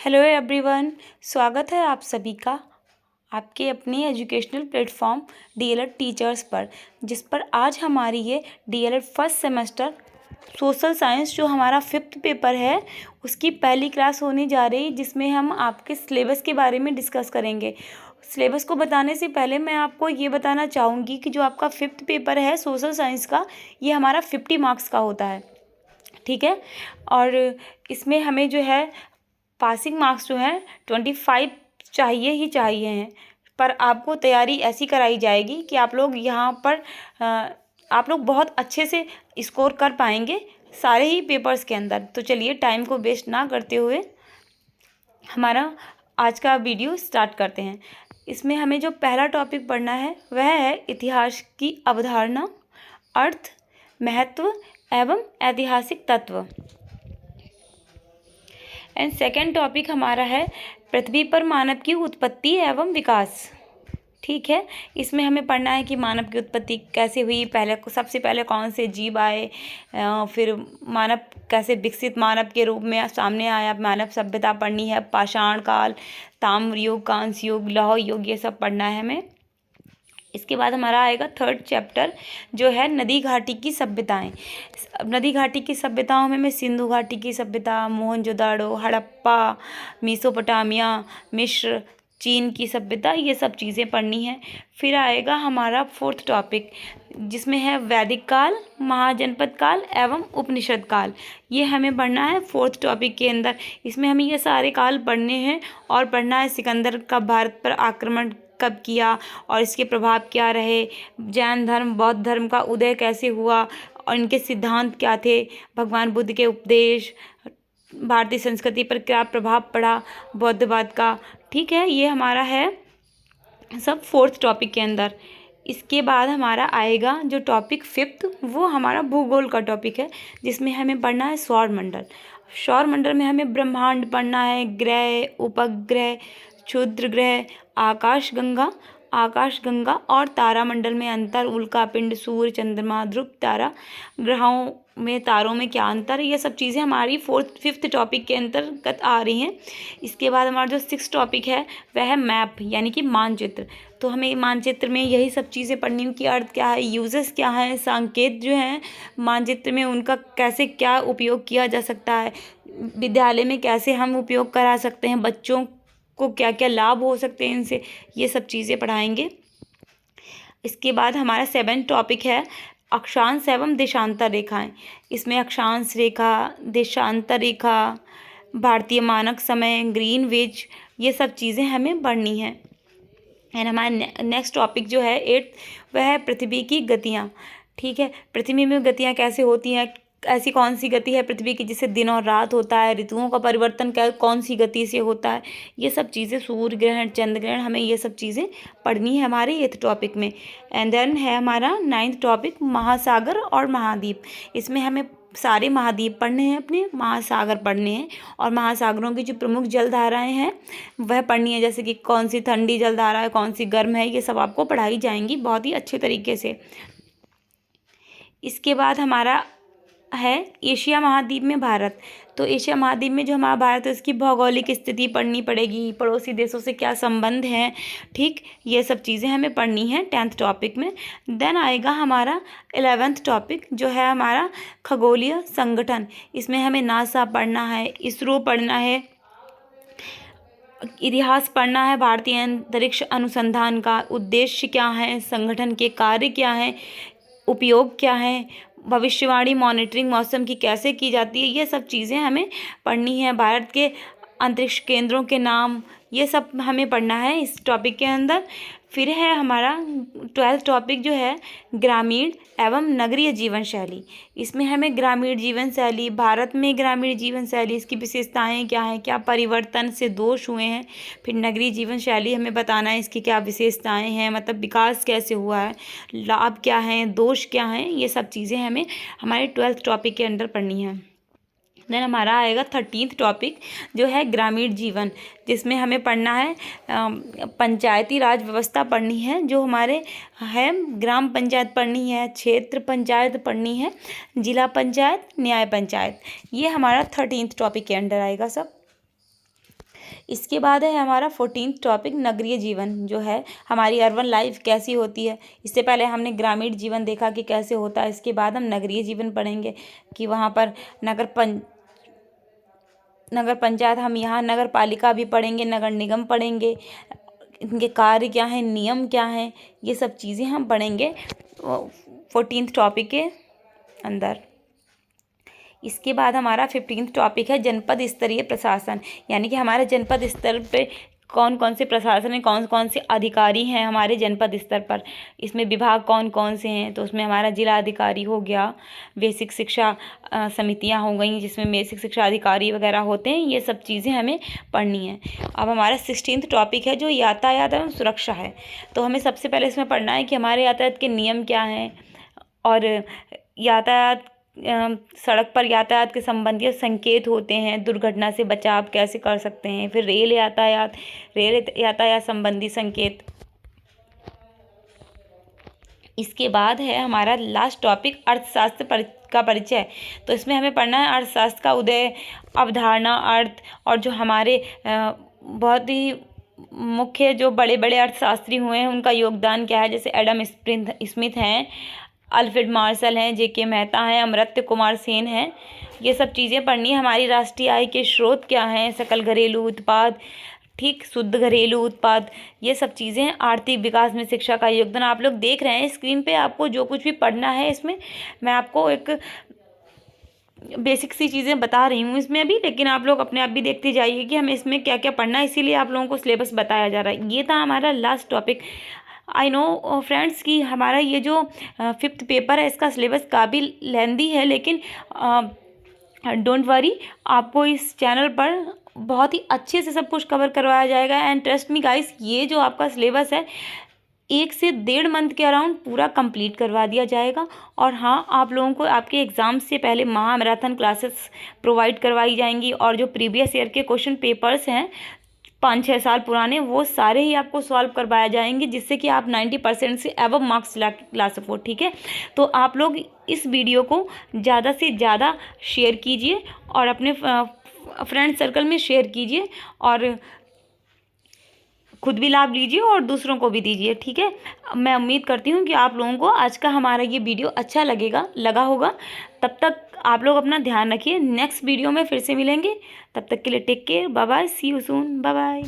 Hello everyone, स्वागत है आप सभी का आपके अपने एजुकेशनल प्लेटफॉर्म डीएलएड टीचर्स पर, जिस पर आज हमारी ये DElEd first semester social science जो हमारा 5th पेपर है उसकी पहली क्लास होने जा रही, जिसमें हम आपके सिलेबस के बारे में डिस्कस करेंगे। सिलेबस को बताने से पहले मैं आपको ये बताना चाहूँगी कि जो आपका 5th पेपर है सोशल साइंस का, ये हमारा 50 मार्क्स का होता है, ठीक है। और इसमें हमें जो है पासिंग मार्क्स जो हैं 25 चाहिए ही चाहिए हैं, पर आपको तैयारी ऐसी कराई जाएगी कि आप लोग यहाँ पर आप लोग बहुत अच्छे से स्कोर कर पाएंगे सारे ही पेपर्स के अंदर। तो चलिए टाइम को वेस्ट ना करते हुए हमारा आज का वीडियो स्टार्ट करते हैं। इसमें हमें जो पहला टॉपिक पढ़ना है वह है इतिहास की अवधारणा, अर्थ, महत्व एवं ऐतिहासिक तत्व। एंड सेकेंड टॉपिक हमारा है पृथ्वी पर मानव की उत्पत्ति एवं विकास, ठीक है। इसमें हमें पढ़ना है कि मानव की उत्पत्ति कैसे हुई, सबसे पहले कौन से जीव आए, फिर मानव कैसे विकसित मानव के रूप में सामने आया, मानव सभ्यता पढ़नी है, पाषाण काल, ताम्र युग, कांस्य युग, लौह युग, ये सब पढ़ना है हमें। इसके बाद हमारा आएगा थर्ड चैप्टर जो है नदी घाटी की सभ्यताएं। नदी घाटी की सभ्यताओं में सिंधु घाटी की सभ्यता, मोहनजोदाड़ो, हड़प्पा, मेसोपोटामिया, मिस्र, चीन की सभ्यता, ये सब चीज़ें पढ़नी है। फिर आएगा हमारा फोर्थ टॉपिक जिसमें है वैदिक काल, महाजनपद काल एवं उपनिषद काल। ये हमें पढ़ना है फोर्थ टॉपिक के अंदर। इसमें हमें ये सारे काल पढ़ने हैं और पढ़ना है सिकंदर का भारत पर आक्रमण कब किया और इसके प्रभाव क्या रहे, जैन धर्म बौद्ध धर्म का उदय कैसे हुआ और इनके सिद्धांत क्या थे, भगवान बुद्ध के उपदेश, भारतीय संस्कृति पर क्या प्रभाव पड़ा बौद्धवाद का, ठीक है। ये हमारा है सब फोर्थ टॉपिक के अंदर। इसके बाद हमारा आएगा जो टॉपिक 5th, वो हमारा भूगोल का टॉपिक है, जिसमें हमें पढ़ना है सौरमंडल। सौरमंडल में हमें ब्रह्मांड पढ़ना है, ग्रह, उपग्रह, क्षुद्र ग्रह, आकाशगंगा और तारामंडल में अंतर, उल्कापिंड, सूर्य, चंद्रमा, ध्रुव तारा, ग्रहों में तारों में क्या अंतर, ये सब चीज़ें हमारी 5th टॉपिक के अंतर्गत आ रही हैं। इसके बाद हमारा जो 6th टॉपिक है वह है मैप यानी कि मानचित्र। तो हमें मानचित्र में यही सब चीज़ें पढ़नी कि अर्थ क्या है, यूजेस क्या है, संकेत जो हैं मानचित्र में उनका कैसे क्या उपयोग किया जा सकता है, विद्यालय में कैसे हम उपयोग करा सकते हैं, बच्चों को क्या क्या लाभ हो सकते हैं इनसे, ये सब चीज़ें पढ़ाएंगे। इसके बाद हमारा 7th टॉपिक है अक्षांश एवं देशांतर रेखाएं। इसमें अक्षांश रेखा, देशांतर रेखा, भारतीय मानक समय, ग्रीनविच, ये सब चीज़ें हमें पढ़नी है। एंड हमारा नेक्स्ट टॉपिक जो है 8th वह है पृथ्वी की गतियाँ, ठीक है। पृथ्वी में गतियाँ कैसे होती हैं, ऐसी कौन सी गति है पृथ्वी की जिससे दिन और रात होता है, ऋतुओं का परिवर्तन कौन सी गति से होता है, ये सब चीज़ें, सूर्य ग्रहण, चंद्र ग्रहण, हमें ये सब चीज़ें पढ़नी है हमारे 8th टॉपिक में। एंड देन है हमारा 9th टॉपिक महासागर और महाद्वीप। इसमें हमें सारे महाद्वीप पढ़ने हैं, अपने महासागर पढ़ने हैं और महासागरों की जो प्रमुख जलधाराएं हैं वह पढ़नी है, जैसे कि कौन सी ठंडी जलधारा है, कौन सी गर्म है, ये सब आपको पढ़ाई जाएंगी बहुत ही अच्छे तरीके से। इसके बाद हमारा है एशिया महाद्वीप में भारत। तो एशिया महाद्वीप में जो हमारा भारत है उसकी भौगोलिक स्थिति पढ़नी पड़ेगी, पड़ोसी देशों से क्या संबंध हैं, ठीक, ये सब चीज़ें हमें पढ़नी है 10th टॉपिक में। देन आएगा हमारा 11th टॉपिक जो है हमारा खगोलीय संगठन। इसमें हमें नासा पढ़ना है, इसरो पढ़ना है, इतिहास पढ़ना है, भारतीय अंतरिक्ष अनुसंधान का उद्देश्य क्या है, संगठन के कार्य क्या हैं, उपयोग क्या है, भविष्यवाणी मॉनिटरिंग मौसम की कैसे की जाती है, ये सब चीज़ें हमें पढ़नी है। भारत के अंतरिक्ष केंद्रों के नाम, ये सब हमें पढ़ना है इस टॉपिक के अंदर। फिर है हमारा 12th टॉपिक जो है ग्रामीण एवं नगरीय जीवन शैली। इसमें हमें ग्रामीण जीवन शैली, भारत में ग्रामीण जीवन शैली, इसकी विशेषताएं क्या हैं, क्या परिवर्तन से दोष हुए हैं, फिर नगरीय जीवन शैली हमें बताना है इसकी क्या विशेषताएं हैं, मतलब विकास कैसे हुआ है, लाभ क्या हैं, दोष क्या हैं, ये सब चीज़ें हमें हमारे 12th टॉपिक के अंदर पढ़नी है। देन हमारा आएगा 13th टॉपिक जो है ग्रामीण जीवन, जिसमें हमें पढ़ना है पंचायती राज व्यवस्था पढ़नी है, जो हमारे है ग्राम पंचायत पढ़नी है, क्षेत्र पंचायत पढ़नी है, जिला पंचायत, न्याय पंचायत, ये हमारा 13th टॉपिक के अंडर आएगा सब। इसके बाद है हमारा 14th टॉपिक नगरीय जीवन, जो है हमारी अर्बन लाइफ कैसी होती है। इससे पहले हमने ग्रामीण जीवन देखा कि कैसे होता है, इसके बाद हम नगरीय जीवन पढ़ेंगे कि वहाँ पर नगर पंचायत, हम यहाँ नगर पालिका भी पढ़ेंगे, नगर निगम पढ़ेंगे, इनके कार्य क्या हैं, नियम क्या हैं, ये सब चीज़ें हम पढ़ेंगे 14th टॉपिक के अंदर। इसके बाद हमारा 15th टॉपिक है जनपद स्तरीय प्रशासन, यानी कि हमारे जनपद स्तर पे कौन कौन से प्रशासन है, कौन कौन से अधिकारी हैं हमारे जनपद स्तर पर, इसमें विभाग कौन कौन से हैं। तो उसमें हमारा जिला अधिकारी हो गया, बेसिक शिक्षा समितियां हो गई जिसमें बेसिक शिक्षा अधिकारी वगैरह होते हैं, ये सब चीज़ें हमें पढ़नी है। अब हमारा 16th टॉपिक है जो यातायात एवं सुरक्षा है। तो हमें सबसे पहले इसमें पढ़ना है कि हमारे यातायात के नियम क्या हैं, और यातायात सड़क पर यातायात के संबंधी संकेत होते हैं, दुर्घटना से बचाव कैसे कर सकते हैं। फिर रेल यातायात संबंधी संकेत। इसके बाद है हमारा लास्ट टॉपिक अर्थशास्त्र का परिचय। तो इसमें हमें पढ़ना है अर्थशास्त्र का उदय, अवधारणा, अर्थ, और जो हमारे बहुत ही मुख्य जो बड़े बड़े अर्थशास्त्री हुए हैं उनका योगदान क्या है, जैसे एडम स्मिथ हैं, अल्फ्रेड मार्शल हैं, जेके मेहता हैं, अमर्त्य कुमार सेन हैं। ये सब चीज़ें पढ़नी है। हमारी राष्ट्रीय आय के स्रोत क्या हैं, सकल घरेलू उत्पाद, ठीक, शुद्ध घरेलू उत्पाद, ये सब चीज़ें। आर्थिक विकास में शिक्षा का योगदान। आप लोग देख रहे हैं स्क्रीन पे, आपको जो कुछ भी पढ़ना है इसमें मैं आपको एक बेसिक सी चीज़ें बता रही हूँ इसमें अभी, लेकिन आप लोग अपने आप भी देखते जाइए कि हमें इसमें क्या क्या पढ़ना है, इसीलिए आप लोगों को सिलेबस बताया जा रहा है। ये था हमारा last topic. I know friends कि हमारा ये जो 5th पेपर है इसका सिलेबस काफ़ी लेंदी है, लेकिन डोंट वरी, आपको इस चैनल पर बहुत ही अच्छे से सब कुछ कवर करवाया जाएगा। एंड ट्रस्ट मी गाइस, ये जो आपका सिलेबस है 1 से 1.5 मंथ के अराउंड पूरा कंप्लीट करवा दिया जाएगा। और हाँ, आप लोगों को आपके एग्ज़ाम से पहले महामैराथन क्लासेस प्रोवाइड करवाई जाएंगी, और जो प्रीवियस ईयर के क्वेश्चन पेपर्स हैं 5-6 साल पुराने, वो सारे ही आपको सॉल्व करवाए जाएंगे, जिससे कि आप 90% से एबव मार्क्स ला सको। ठीक है, तो आप लोग इस वीडियो को ज़्यादा से ज़्यादा शेयर कीजिए और अपने फ्रेंड सर्कल में शेयर कीजिए, और खुद भी लाभ लीजिए और दूसरों को भी दीजिए। ठीक है, मैं उम्मीद करती हूँ कि आप लोगों को आज का हमारा ये वीडियो अच्छा लगा होगा। तब तक आप लोग अपना ध्यान रखिए, नेक्स्ट वीडियो में फिर से मिलेंगे। तब तक के लिए take care, bye bye, see you soon, bye bye.